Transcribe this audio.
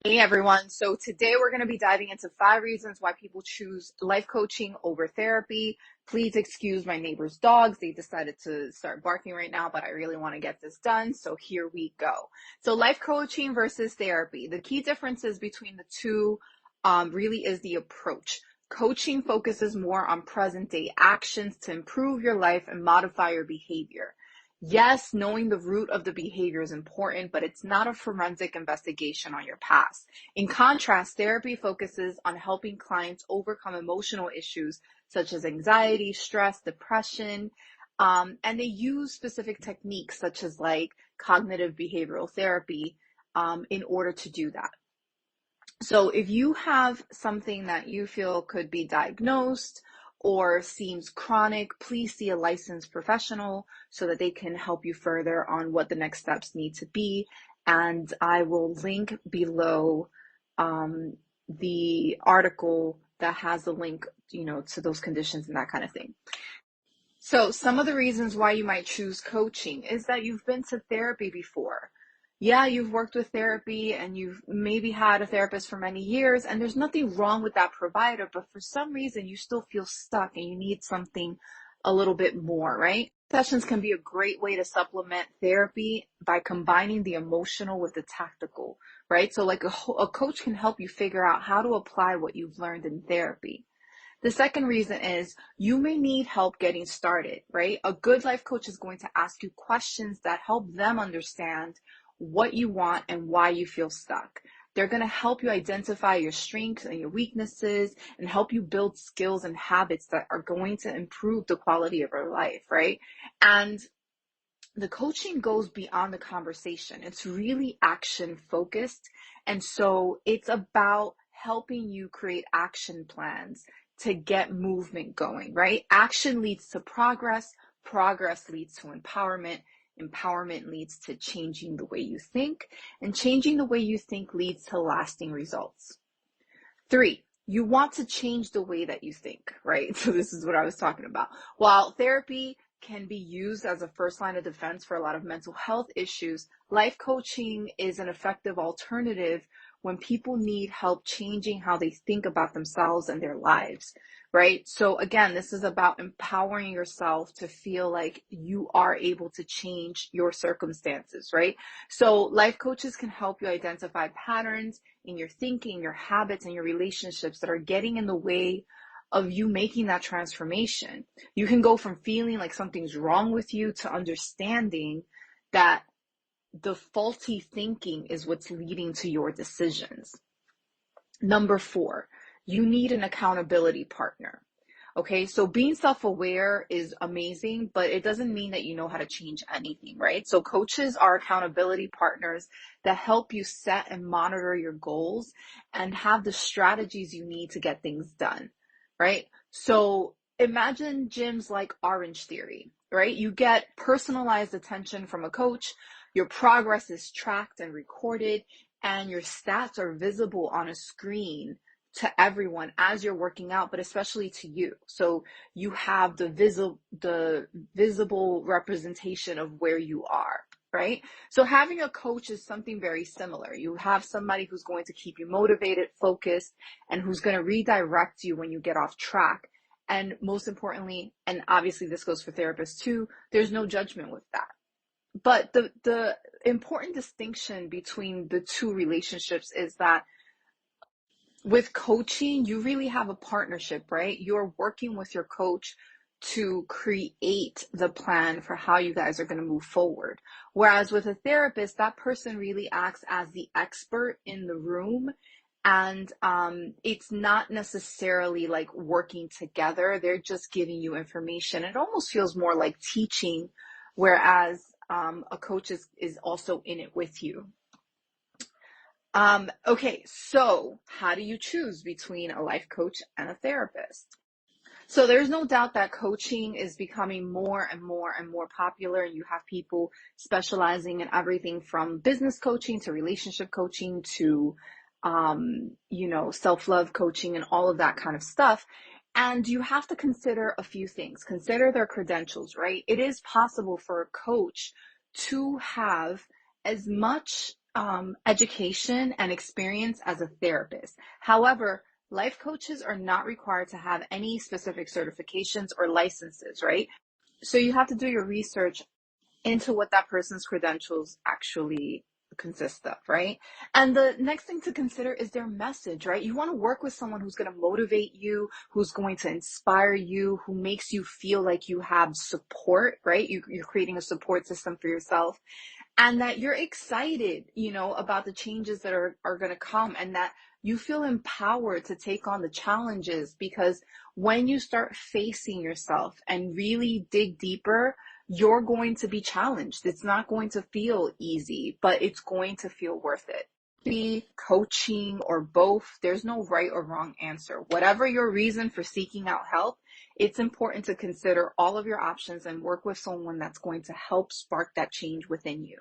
Hey everyone. So today we're going to be diving into 5 reasons why people choose life coaching over therapy. Please excuse my neighbor's dogs. They decided to start barking right now, but I really want to get this done. So here we go. So life coaching versus therapy. The key differences between the two really is the approach. Coaching focuses more on present day actions to improve your life and modify your behavior. Yes, knowing the root of the behavior is important, but it's not a forensic investigation on your past. In contrast, therapy focuses on helping clients overcome emotional issues such as anxiety, stress, depression, and they use specific techniques such as like cognitive behavioral therapy in order to do that. So if you have something that you feel could be diagnosed or seems chronic, please see a licensed professional so that they can help you further on what the next steps need to be. And I will link below the article that has a link, to those conditions and that kind of thing. So some of the reasons why you might choose coaching is that you've been to therapy before. Yeah, you've worked with therapy and you've maybe had a therapist for many years, and there's nothing wrong with that provider, but for some reason you still feel stuck and you need something a little bit more, right? Sessions can be a great way to supplement therapy by combining the emotional with the tactical, right? So like a coach can help you figure out how to apply what you've learned in therapy. The second reason is you may need help getting started, right? A good life coach is going to ask you questions that help them understand what you want and why you feel stuck. They're going to help you identify your strengths and your weaknesses and help you build skills and habits that are going to improve the quality of your life, right? And the coaching goes beyond the conversation. It's really action focused. And so it's about helping you create action plans to get movement going, right? Action leads to progress. Progress leads to empowerment. Empowerment leads to changing the way you think, and changing the way you think leads to lasting results. 3, you want to change the way that you think, right? So this is what I was talking about. While therapy can be used as a first line of defense for a lot of mental health issues, life coaching is an effective alternative when people need help changing how they think about themselves and their lives, right? So again, this is about empowering yourself to feel like you are able to change your circumstances, right? So life coaches can help you identify patterns in your thinking, your habits, and your relationships that are getting in the way of you making that transformation. You can go from feeling like something's wrong with you to understanding that the faulty thinking is what's leading to your decisions. Number 4, you need an accountability partner. Okay, so being self-aware is amazing, but it doesn't mean that you know how to change anything, right? So coaches are accountability partners that help you set and monitor your goals and have the strategies you need to get things done, right? So imagine gyms like Orange Theory, right? You get personalized attention from a coach, your progress is tracked and recorded, and your stats are visible on a screen to everyone as you're working out, but especially to you. So you have the visible representation of where you are, right? So having a coach is something very similar. You have somebody who's going to keep you motivated, focused, and who's going to redirect you when you get off track. And most importantly, and obviously this goes for therapists too, there's no judgment with that. But the important distinction between the two relationships is that with coaching, you really have a partnership, right? You're working with your coach to create the plan for how you guys are going to move forward. Whereas with a therapist, that person really acts as the expert in the room. And it's not necessarily like working together. They're just giving you information. It almost feels more like teaching, whereas a coach is also in it with you. Okay, so how do you choose between a life coach and a therapist? So there's no doubt that coaching is becoming more and more and more popular. You have people specializing in everything from business coaching to relationship coaching to, self-love coaching and all of that kind of stuff. And you have to consider a few things. Consider their credentials, right? It is possible for a coach to have as much education and experience as a therapist. However, life coaches are not required to have any specific certifications or licenses, right? So you have to do your research into what that person's credentials actually consist of, right? And the next thing to consider is their message, right? You want to work with someone who's going to motivate you, who's going to inspire you, who makes you feel like you have support, right? You're creating a support system for yourself, and that you're excited, about the changes that are going to come, and that you feel empowered to take on the challenges, because when you start facing yourself and really dig deeper, you're going to be challenged. It's not going to feel easy, but it's going to feel worth it. Be coaching or both. There's no right or wrong answer. Whatever your reason for seeking out help, it's important to consider all of your options and work with someone that's going to help spark that change within you.